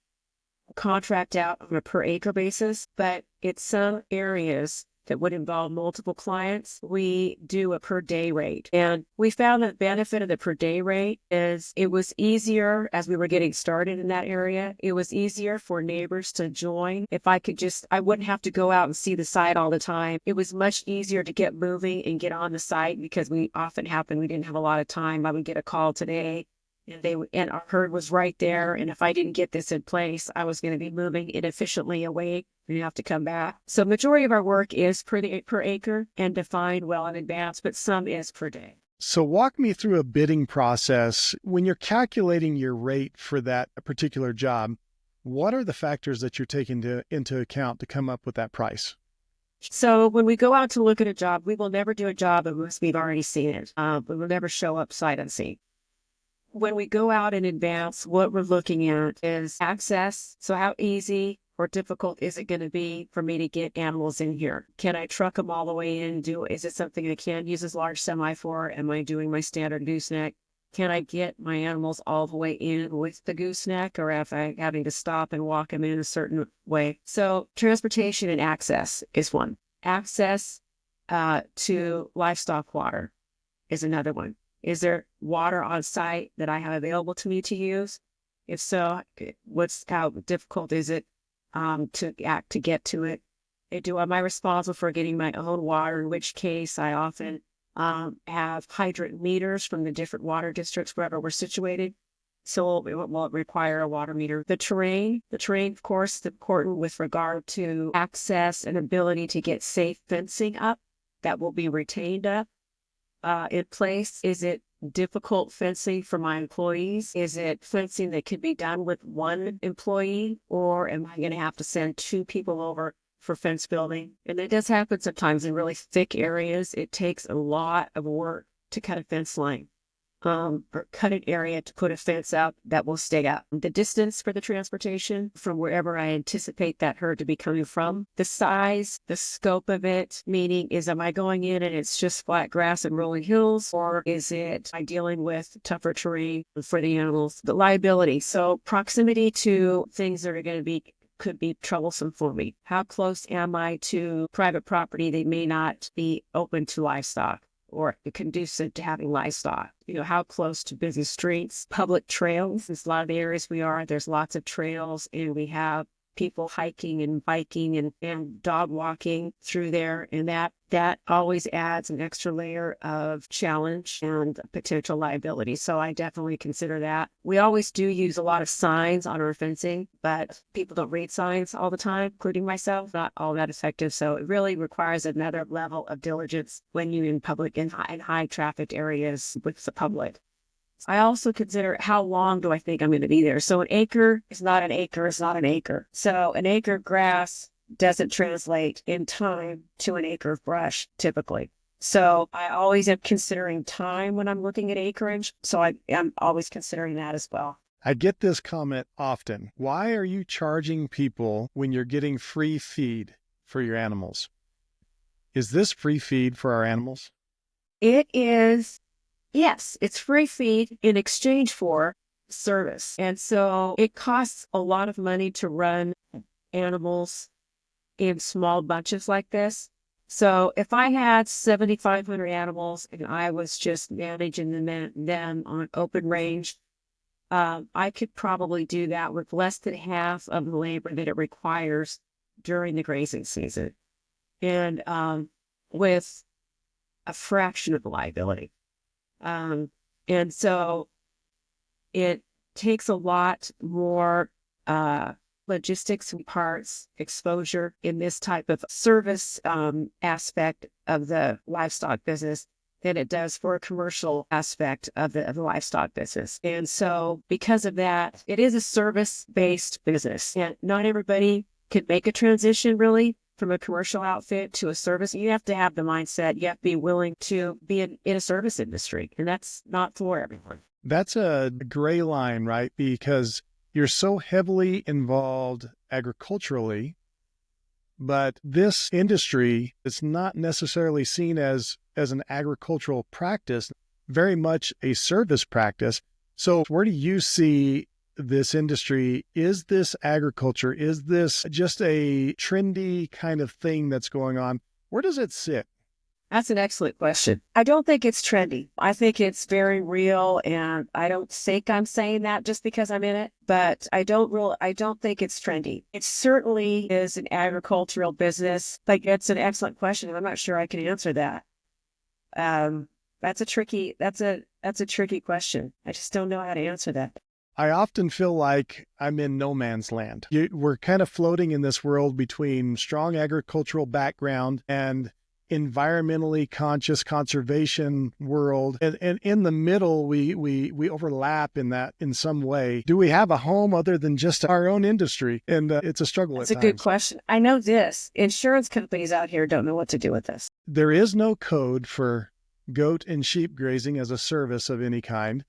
contract out on a per acre basis, but in some areas that would involve multiple clients, we do a per day rate. And we found the benefit of the per day rate is it was easier as we were getting started in that area. It was easier for neighbors to join. If I wouldn't have to go out and see the site all the time. It was much easier to get moving and get on the site because we didn't have a lot of time. I would get a call today and our herd was right there. And if I didn't get this in place, I was going to be moving inefficiently away and have to come back. So majority of our work is per acre and defined well in advance, but some is per day. So walk me through a bidding process. When you're calculating your rate for that particular job, what are the factors that you're taking into account to come up with that price? So when we go out to look at a job, we will never do a job unless we've already seen it. We will never show up sight unseen. When we go out in advance, what we're looking at is access. So how easy or difficult is it going to be for me to get animals in here? Can I truck them all the way in? Is it something I can use as large semi for? Am I doing my standard gooseneck? Can I get my animals all the way in with the gooseneck, or am I having to stop and walk them in a certain way? So transportation and access is one. Access to livestock water is another one. Is there water on site that I have available to me to use? If so, how difficult is it to get to it? Am I responsible for getting my own water? In which case, I often have hydrant meters from the different water districts wherever we're situated. So it will require a water meter. The terrain, of course, is important with regard to access and ability to get safe fencing up that will be retained up in place. Is it difficult fencing for my employees? Is it fencing that could be done with one employee, or am I going to have to send two people over for fence building? And it does happen sometimes in really thick areas. It takes a lot of work to cut a fence line. Or cut an area to put a fence up that will stay up. The distance for the transportation from wherever I anticipate that herd to be coming from, the size, the scope of it, meaning am I going in and it's just flat grass and rolling hills, or am I dealing with tougher terrain for the animals? The liability. So proximity to things that are could be troublesome for me. How close am I to private property that may not be open to livestock or conducive to having livestock? How close to busy streets, public trails. There's a lot of the areas there's lots of trails, and we have people hiking and biking and dog walking through there. And that always adds an extra layer of challenge and potential liability. So I definitely consider that. We always do use a lot of signs on our fencing, but people don't read signs all the time, including myself. Not all that effective. So it really requires another level of diligence when you're in public and high trafficked areas with the public. I also consider how long do I think I'm going to be there. So an acre is not an acre, is not an acre. So an acre of grass doesn't translate in time to an acre of brush typically. So I always am considering time when I'm looking at acreage. So I'm always considering that as well. I get this comment often. Why are you charging people when you're getting free feed for your animals? Is this free feed for our animals? It is. Yes, it's free feed in exchange for service. And so it costs a lot of money to run animals in small bunches like this. So if I had 7,500 animals and I was just managing them on open range, I could probably do that with less than half of the labor that it requires during the grazing season, and with a fraction of the liability. And so it takes a lot more logistics and parts exposure in this type of service aspect of the livestock business than it does for a commercial aspect of the livestock business. And so because of that, it is a service-based business, and not everybody can make a transition really from a commercial outfit to a service, you have to have the mindset. You have to be willing to be in a service industry, and that's not for everyone. That's a gray line, right? Because you're so heavily involved agriculturally, but this industry is not necessarily seen as an agricultural practice, very much a service practice. So where do you see this industry? Is this agriculture? Is this just a trendy kind of thing that's going on? Where does it sit? That's an excellent question. I don't think it's trendy. I think it's very real, and I don't think I'm saying that just because I'm in it, but I don't think it's trendy. It certainly is an agricultural business. Like, it's an excellent question, and I'm not sure I can answer that. That's a tricky question. I just don't know how to answer that. I often feel like I'm in no man's land. We're kind of floating in this world between strong agricultural background and environmentally conscious conservation world. And in the middle, we overlap in that in some way. Do we have a home other than just our own industry? And it's a struggle at times. That's a good question. I know this. Insurance companies out here don't know what to do with this. There is no code for goat and sheep grazing as a service of any kind.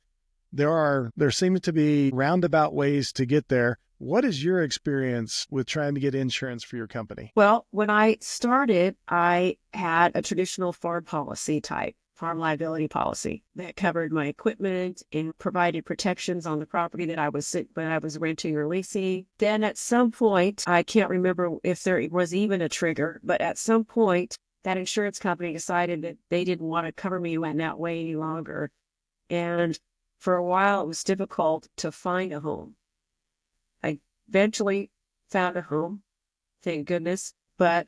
There seems to be roundabout ways to get there. What is your experience with trying to get insurance for your company? Well, when I started, I had a traditional farm policy type, farm liability policy that covered my equipment and provided protections on the property that I was renting or leasing. Then at some point, I can't remember if there was even a trigger, but at some point, that insurance company decided that they didn't want to cover me in that way any longer. And for a while, it was difficult to find a home. I eventually found a home, thank goodness, but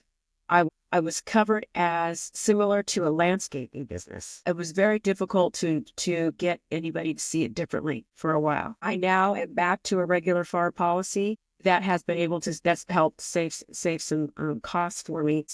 I was covered as similar to a landscaping business. It was very difficult to get anybody to see it differently for a while. I now am back to a regular farm policy. That's helped save some costs for me.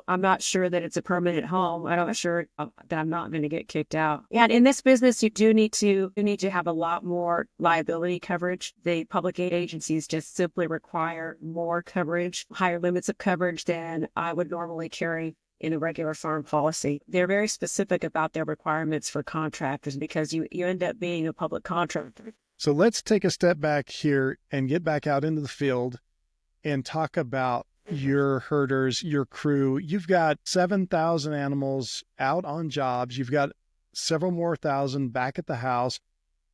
I'm not sure that it's a permanent home. I'm not sure that I'm not going to get kicked out. And in this business, you need to have a lot more liability coverage. The public aid agencies just simply require more coverage, higher limits of coverage than I would normally carry in a regular farm policy. They're very specific about their requirements for contractors because you end up being a public contractor. So let's take a step back here and get back out into the field and talk about your herders, your crew. You've got 7,000 animals out on jobs. You've got several more thousand back at the house.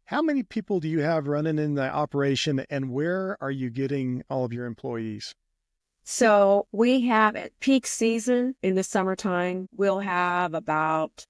How many people do you have running in the operation, and where are you getting all of your employees? So we have at peak season in the summertime, we'll have about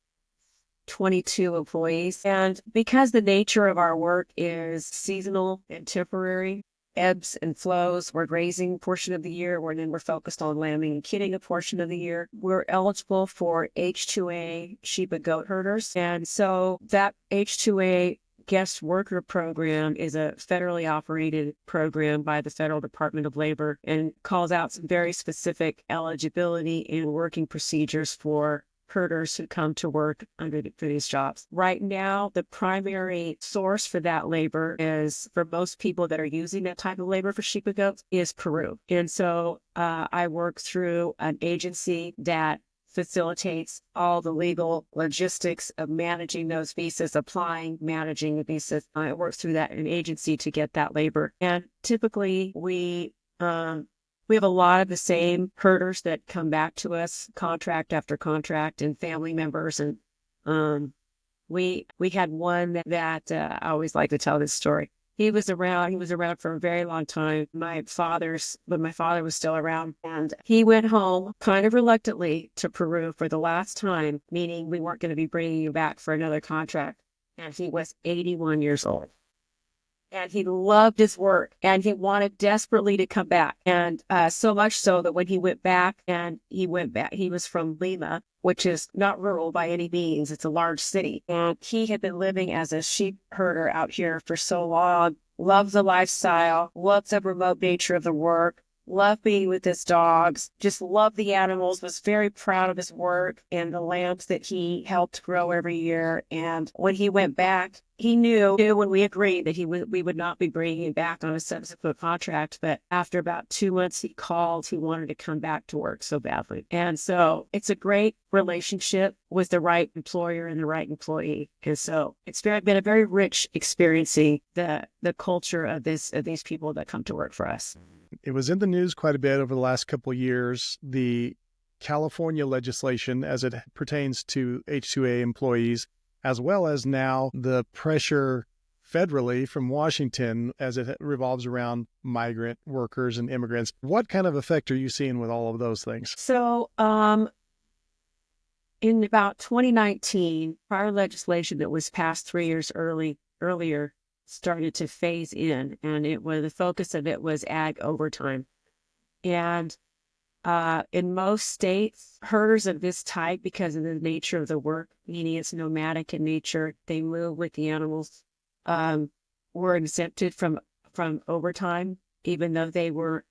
22 employees. And because the nature of our work is seasonal and temporary, ebbs and flows, we're grazing portion of the year, then we're focused on lambing and kidding a portion of the year. We're eligible for H-2A sheep and goat herders. And so that H-2A guest worker program is a federally operated program by the Federal Department of Labor and calls out some very specific eligibility and working procedures for herders who come to work for these jobs. Right now, the primary source for that labor is, for most people that are using that type of labor for sheep and goats, is Peru. And so I work through an agency that facilitates all the legal logistics of managing those visas, managing the visas. I work through an agency to get that labor. And typically we have a lot of the same herders that come back to us contract after contract, and family members. And we had one that I always like to tell this story. He was around for a very long time. My father was still around, and he went home kind of reluctantly to Peru for the last time, meaning we weren't going to be bringing you back for another contract. And he was 81 years old. And he loved his work, and he wanted desperately to come back. And so much so that when he went back, he was from Lima, which is not rural by any means. It's a large city. And he had been living as a sheep herder out here for so long, loved the lifestyle, loved the remote nature of the work, loved being with his dogs, just loved the animals, was very proud of his work and the lambs that he helped grow every year. And when he went back, he knew when we agreed that we would not be bringing him back on a subsequent contract. But after about 2 months, he called. He wanted to come back to work so badly. And so it's a great relationship with the right employer and the right employee. And so it's been a very rich experiencing the culture of these people that come to work for us. It was in the news quite a bit over the last couple of years, the California legislation as it pertains to H-2A employees, as well as now the pressure federally from Washington as it revolves around migrant workers and immigrants. What kind of effect are you seeing with all of those things? So, in about 2019, prior legislation that was passed 3 years earlier started to phase in, and the focus of it was ag overtime. And in most states, herders of this type, because of the nature of the work, meaning it's nomadic in nature, they move with the animals, were exempted from overtime, even though they were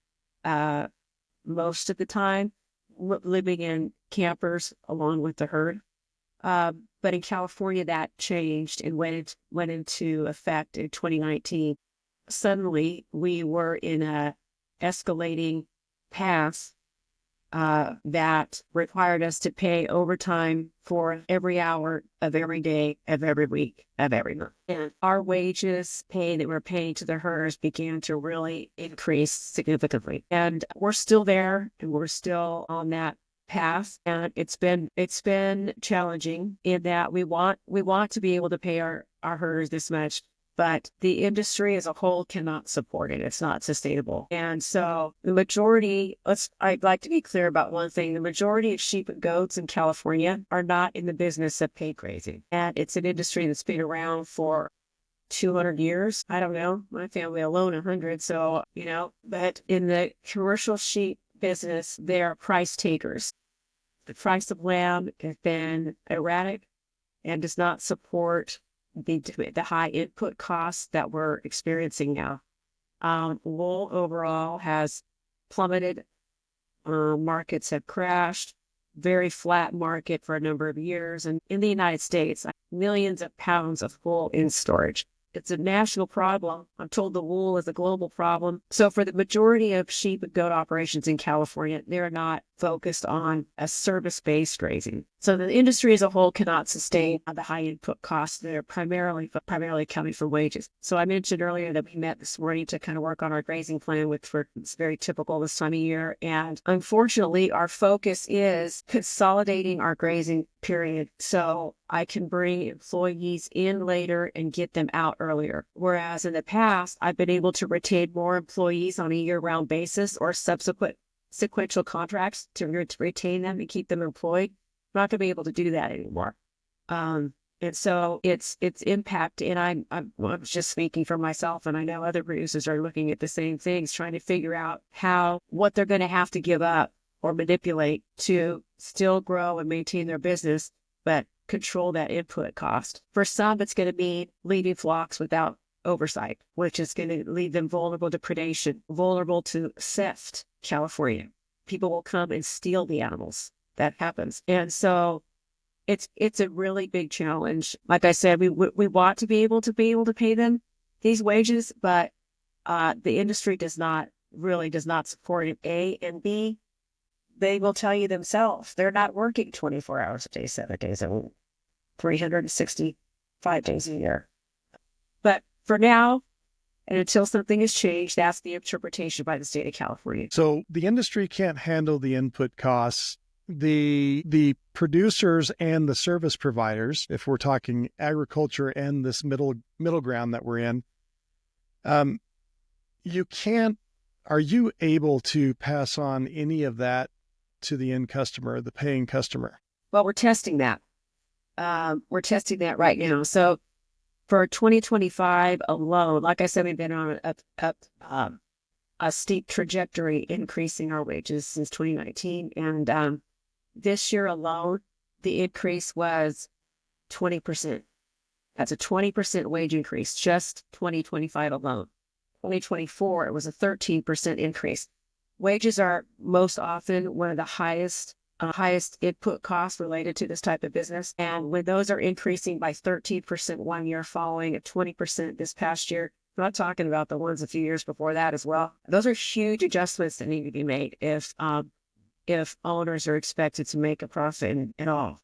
most of the time living in campers along with the herd. But in California, that changed and went into effect in 2019. Suddenly, we were in a escalating path that required us to pay overtime for every hour of every day, of every week, of every month. And our wages pay that we're paying to the herders began to really increase significantly. And we're still there, and we're still on that path. And it's been challenging in that we want to be able to pay our herders this much, but the industry as a whole cannot support it. It's not sustainable. And so the majority, I'd like to be clear about one thing. The majority of sheep and goats in California are not in the business of paid grazing. And it's an industry that's been around for 200 years. I don't know, my family alone 100. So, but in the commercial sheep business, they are price takers. The price of lamb has been erratic and does not support the high input costs that we're experiencing now. Wool overall has plummeted. Markets have crashed. Very flat market for a number of years. And in the United States, millions of pounds of wool in storage. It's a national problem. I'm told the wool is a global problem. So for the majority of sheep and goat operations in California, they're not focused on a service-based grazing. So the industry as a whole cannot sustain the high input costs that are primarily coming from wages. So I mentioned earlier that we met this morning to kind of work on our grazing plan, which it's very typical this time of year. And unfortunately, our focus is consolidating our grazing period so I can bring employees in later and get them out earlier. Whereas in the past, I've been able to retain more employees on a year-round basis or sequential contracts to retain them and keep them employed. I'm not going to be able to do that anymore. And so it's impact. And I'm just speaking for myself, and I know other producers are looking at the same things, trying to figure out what they're going to have to give up or manipulate to still grow and maintain their business, but control that input cost. For some, it's going to mean leaving flocks without oversight, which is going to leave them vulnerable to predation, vulnerable to theft. California, people will come and steal the animals. That happens. And so it's a really big challenge. Like I said, we want to be able to pay them these wages, but the industry does not support it. A, and B, they will tell you themselves they're not working 24 hours a day, 7 days a week, 365 days a year. But for now, and until something is changed, that's the interpretation by the state of California. So the industry can't handle the input costs. The producers and the service providers, if we're talking agriculture and this middle ground that we're in, are you able to pass on any of that to the end customer, the paying customer? Well, we're testing that. We're testing that right now. So for 2025 alone, like I said, we've been on a steep trajectory increasing our wages since 2019. And this year alone, the increase was 20%. That's a 20% wage increase, just 2025 alone. 2024, it was a 13% increase. Wages are most often one of the highest input costs related to this type of business. And when those are increasing by 13% one year following, at 20% this past year, I'm not talking about the ones a few years before that as well. Those are huge adjustments that need to be made if owners are expected to make a profit at all.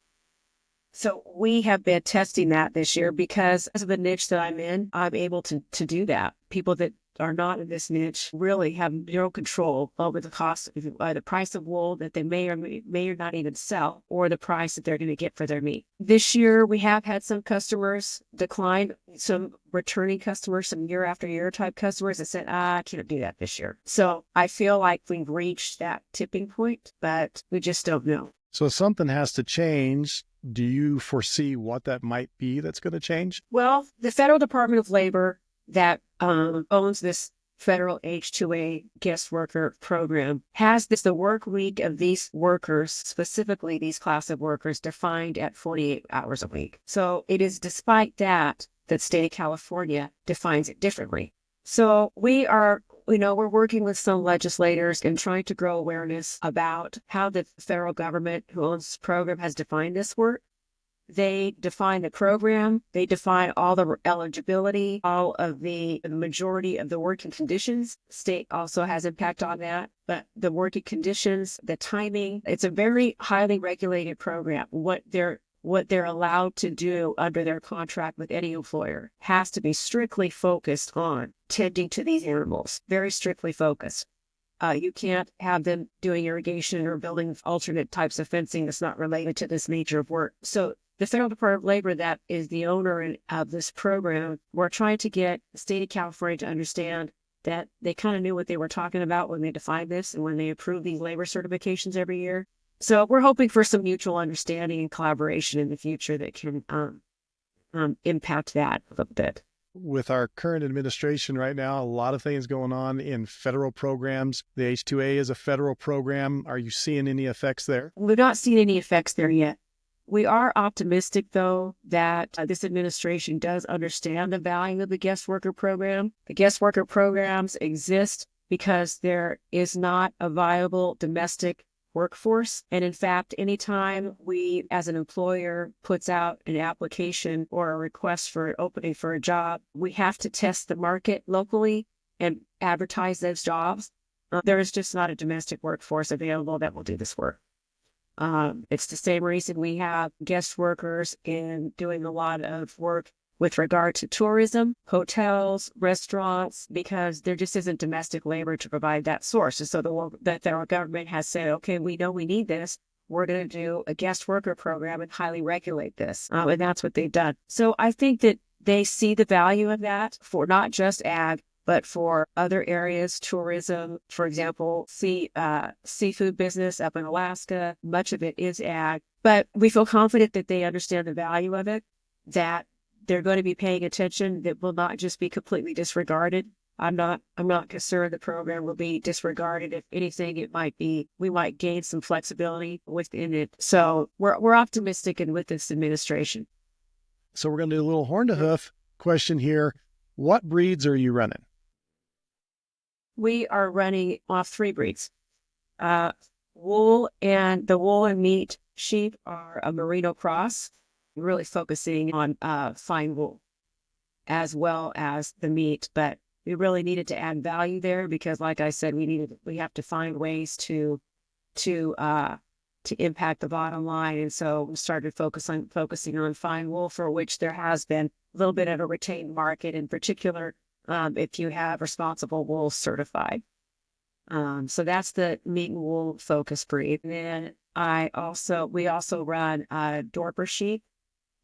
So we have been testing that this year because of the niche that I'm in, I'm able to do that. People that are not in this niche really have no control over the cost, the price of wool that they may or not even sell, or the price that they're going to get for their meat. This year, we have had some customers decline, some returning customers, some year after year type customers that said, I can't do that this year. So I feel like we've reached that tipping point, but we just don't know. So something has to change. Do you foresee what that might be that's going to change? Well, the Federal Department of Labor that owns this federal H-2A guest worker program has the work week of these workers, specifically these class of workers, defined at 48 hours a week. So it is despite that state of California defines it differently. So we're working with some legislators and trying to grow awareness about how the federal government who owns this program has defined this work. They define the program, they define all the eligibility, all of the majority of the working conditions. State also has impact on that, but the working conditions, the timing, it's a very highly regulated program. What they're allowed to do under their contract with any employer has to be strictly focused on tending to these animals, very strictly focused. You can't have them doing irrigation or building alternate types of fencing that's not related to this nature of work. So the Federal Department of Labor, that is the owner of this program, we're trying to get the state of California to understand that they kind of knew what they were talking about when they defined this and when they approved these labor certifications every year. So we're hoping for some mutual understanding and collaboration in the future that can impact that a little bit. With our current administration right now, a lot of things going on in federal programs. The H-2A is a federal program. Are you seeing any effects there? We've not seen any effects there yet. We are optimistic, though, that this administration does understand the value of the guest worker program. The guest worker programs exist because there is not a viable domestic workforce. And in fact, anytime we, as an employer, puts out an application or a request for an opening for a job, we have to test the market locally and advertise those jobs. There is just not a domestic workforce available that will do this work. It's the same reason we have guest workers in doing a lot of work with regard to tourism, hotels, restaurants, because there just isn't domestic labor to provide that source. And so the federal government has said, okay, we know we need this. We're going to do a guest worker program and highly regulate this. And that's what they've done. So I think that they see the value of that for not just ag, but for other areas, tourism, for example, seafood business up in Alaska, much of it is ag. But we feel confident that they understand the value of it, that they're going to be paying attention, that will not just be completely disregarded. I'm not concerned the program will be disregarded. If anything, we might gain some flexibility within it. So we're optimistic with this administration. So we're going to do a little horn to hoof question here. What breeds are you running? We are running off 3 breeds. Wool and meat sheep are a merino cross, really focusing on fine wool as well as the meat. But we really needed to add value there because, like I said, we have to find ways to impact the bottom line. And so we started focusing on fine wool, for which there has been a little bit of a retained market, in particular if you have responsible wool certified. So that's the meat and wool focus breed. And then we also run Dorper sheep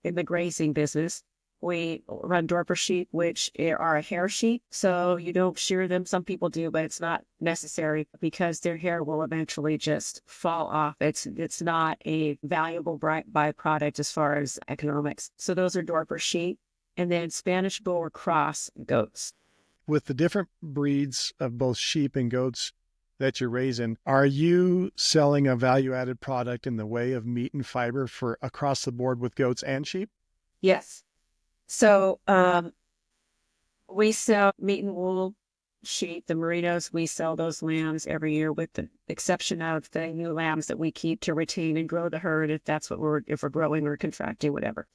in the grazing business. We run Dorper sheep, which are a hair sheep. So you don't shear them. Some people do, but it's not necessary because their hair will eventually just fall off. It's not a valuable byproduct as far as economics. So those are Dorper sheep. And then Spanish bull or cross goats. With the different breeds of both sheep and goats that you're raising, are you selling a value-added product in the way of meat and fiber for across the board with goats and sheep? Yes. So we sell meat and wool sheep, the merinos, we sell those lambs every year with the exception of the new lambs that we keep to retain and grow the herd if that's what if we're growing or contracting, whatever.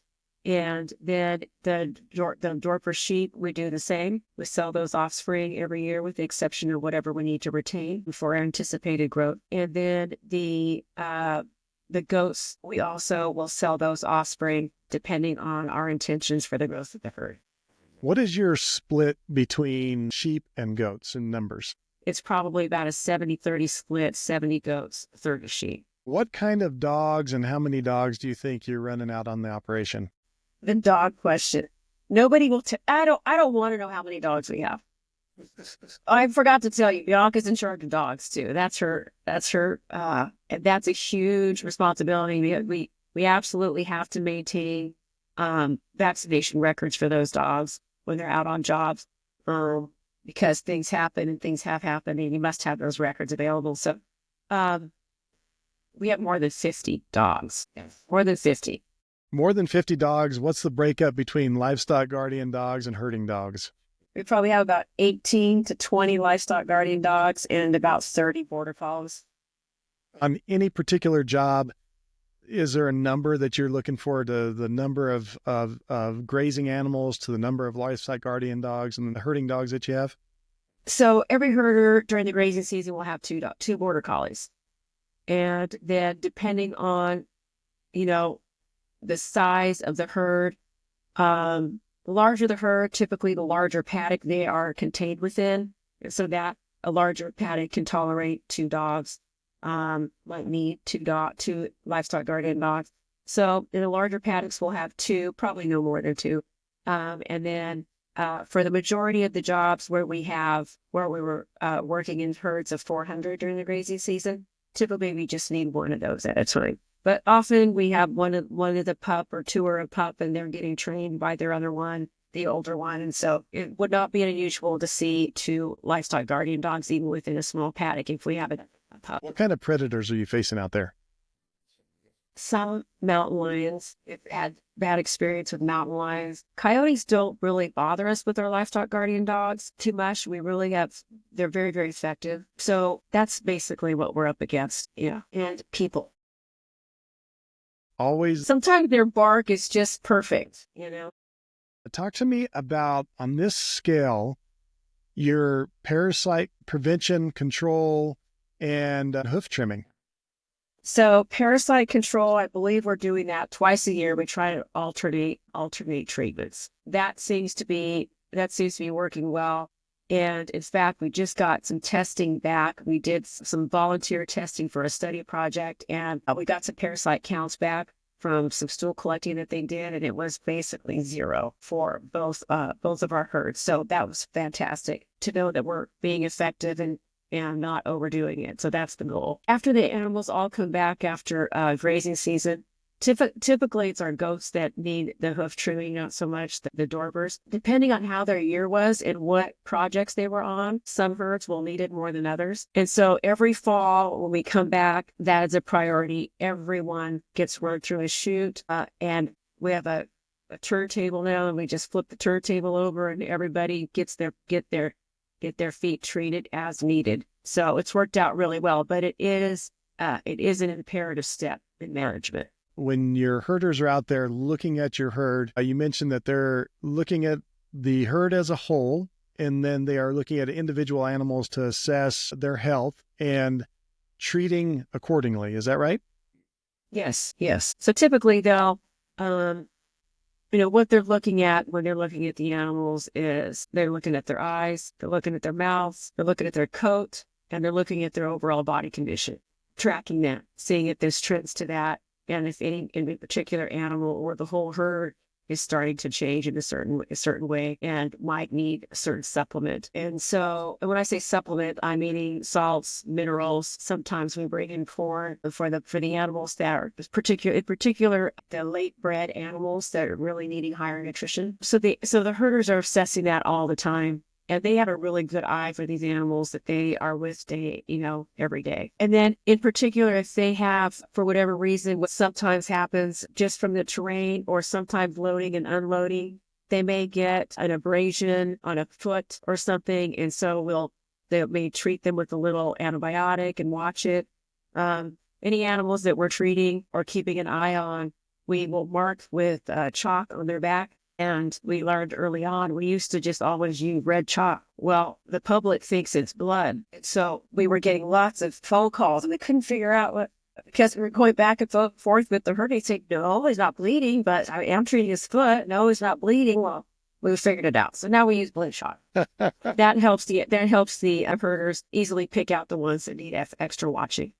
And then the Dorper sheep, we do the same. We sell those offspring every year with the exception of whatever we need to retain for anticipated growth. And then the goats, we also will sell those offspring depending on our intentions for the growth of the herd. What is your split between sheep and goats in numbers? It's probably about a 70-30 split, 70 goats, 30 sheep. What kind of dogs and how many dogs do you think you're running out on the operation? The dog question. Nobody will I don't want to know how many dogs we have. I forgot to tell you, Bianca's in charge of dogs too. That's her, and that's a huge responsibility. We absolutely have to maintain vaccination records for those dogs when they're out on jobs, because things happen and things have happened and you must have those records available. So, we have more than 50 dogs, more than 50. More than 50 dogs. What's the breakup between livestock guardian dogs and herding dogs? We probably have about 18 to 20 livestock guardian dogs and about 30 border collies. On any particular job, is there a number that you're looking for, to the number of grazing animals to the number of livestock guardian dogs and the herding dogs that you have? So every herder during the grazing season will have two border collies. And then depending on, the size of the herd, the larger the herd, typically the larger paddock they are contained within. So that a larger paddock can tolerate 2 dogs. Might need 2 livestock guardian dogs. So in the larger paddocks, we'll have 2, probably no more than 2. And then for the majority of the jobs where we were working in herds of 400 during the grazing season, typically we just need 1 of those at a time. But often we have one of the pup or 2 are a pup and they're getting trained by their other one, the older one. And so it would not be unusual to see 2 livestock guardian dogs even within a small paddock if we have a pup. What kind of predators are you facing out there? Some mountain lions. We've had bad experience with mountain lions. Coyotes don't really bother us with our livestock guardian dogs too much. They're very, very effective. So that's basically what we're up against. Yeah. And people. Always. Sometimes their bark is just perfect, Talk to me about, on this scale, your parasite prevention, control, and hoof trimming. So parasite control, I believe we're doing that twice a year. We try to alternate treatments. That seems to be working well. And in fact, we just got some testing back. We did some volunteer testing for a study project, and we got some parasite counts back from some stool collecting that they did, and it was basically 0 for both of our herds. So that was fantastic to know that we're being effective and not overdoing it. So that's the goal. After the animals all come back after grazing season, typically it's our goats that need the hoof trimming, not so much the Dorpers. Depending on how their year was and what projects they were on, some herds will need it more than others. And so every fall when we come back, that is a priority. Everyone gets run through a chute, and we have a turntable now, and we just flip the turntable over and everybody gets get their feet treated as needed. So it's worked out really well, but it is an imperative step in management. When your herders are out there looking at your herd, you mentioned that they're looking at the herd as a whole, and then they are looking at individual animals to assess their health and treating accordingly. Is that right? Yes. So typically they'll, what they're looking at when they're looking at the animals is they're looking at their eyes, they're looking at their mouths, they're looking at their coat, and they're looking at their overall body condition, tracking that, seeing if there's trends to that, and if any particular animal or the whole herd is starting to change in a certain way and might need a certain supplement. And so when I say supplement, I'm meaning salts, minerals. Sometimes we bring in corn for the animals that are in particular the late bred animals that are really needing higher nutrition. So the herders are assessing that all the time. And they have a really good eye for these animals that they are with every day. And then in particular, if they have, for whatever reason, what sometimes happens just from the terrain or sometimes loading and unloading, they may get an abrasion on a foot or something. And so they may treat them with a little antibiotic and watch it. Any animals that we're treating or keeping an eye on, we will mark with chalk on their back. And we learned early on, we used to just always use red chalk. Well, the public thinks it's blood. So we were getting lots of phone calls and we couldn't figure out what, because we were going back and forth with the herd. They say, no, he's not bleeding, but I am treating his foot. No, he's not bleeding. Well, we figured it out. So now we use blood chalk. That helps the herders easily pick out the ones that need extra watching.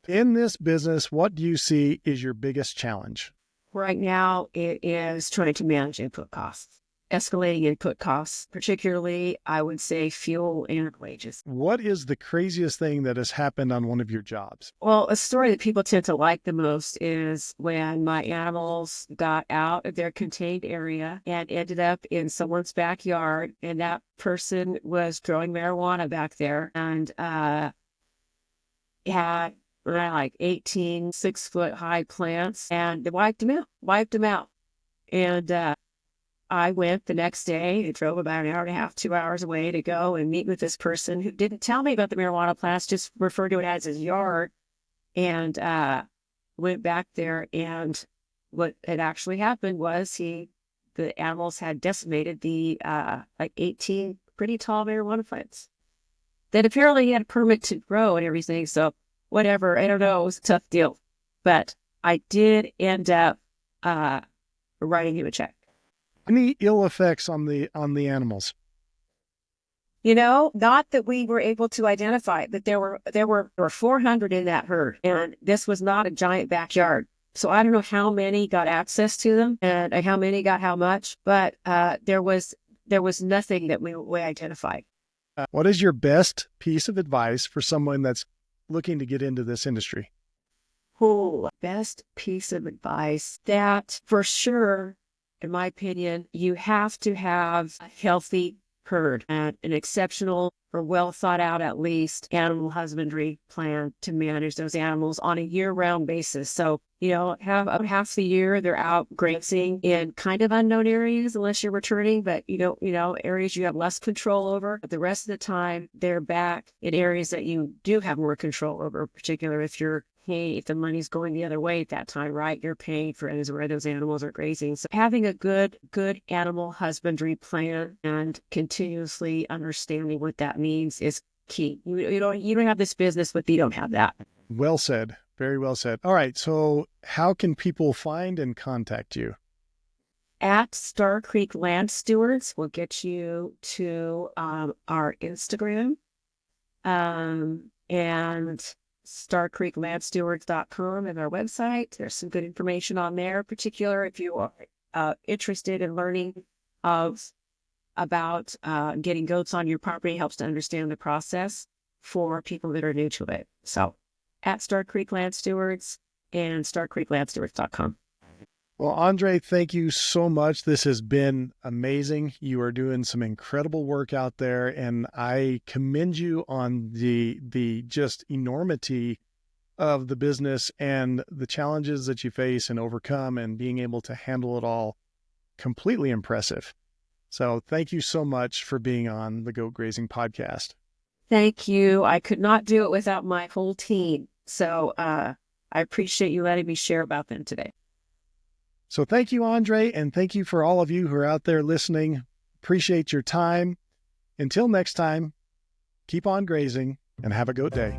In this business, what do you see is your biggest challenge? Right now, it is trying to manage input costs, escalating input costs, particularly, I would say, fuel and wages. What is the craziest thing that has happened on one of your jobs? Well, a story that people tend to like the most is when my animals got out of their contained area and ended up in someone's backyard, and that person was growing marijuana back there and had like 18 6-foot-high plants, and they wiped them out. And I went the next day and drove about an hour and a half, 2 hours away to go and meet with this person who didn't tell me about the marijuana plants, just referred to it as his yard. And went back there, and what had actually happened was the animals had decimated the like 18 pretty tall marijuana plants that apparently he had a permit to grow and everything. So whatever, I don't know, it was a tough deal. But I did end up writing him a check. Any ill effects on the animals? Not that we were able to identify, but there were 400 in that herd, and this was not a giant backyard. So I don't know how many got access to them and how many got how much, but there was nothing that we identified. What is your best piece of advice for someone that's looking to get into this industry? Best piece of advice, that for sure, in my opinion, you have to have a healthy herd and an exceptional or well thought out, at least, animal husbandry plan to manage those animals on a year-round basis. So, half the year they're out grazing in kind of unknown areas unless you're returning, but areas you have less control over. But the rest of the time they're back in areas that you do have more control over, particularly if the money's going the other way at that time, right? You're paying for where those animals are grazing. So having a good animal husbandry plan and continuously understanding what that means is key. You don't have this business, but you don't have that. Well said. Very well said. All right. So how can people find and contact you? At Star Creek Land Stewards will get you to our Instagram and starcreeklandstewards.com is our website. There's some good information on there, particular if you are interested in learning about getting goats on your property. Helps to understand the process for people that are new to it. So at Star Creek Land Stewards and starcreeklandstewards.com. Well, Andree, thank you so much. This has been amazing. You are doing some incredible work out there, and I commend you on the just enormity of the business and the challenges that you face and overcome, and being able to handle it all. Completely impressive. So thank you so much for being on the Goat Grazing Podcast. Thank you. I could not do it without my whole team. So I appreciate you letting me share about them today. So thank you, Andree, and thank you for all of you who are out there listening. Appreciate your time. Until next time, keep on grazing and have a goat day.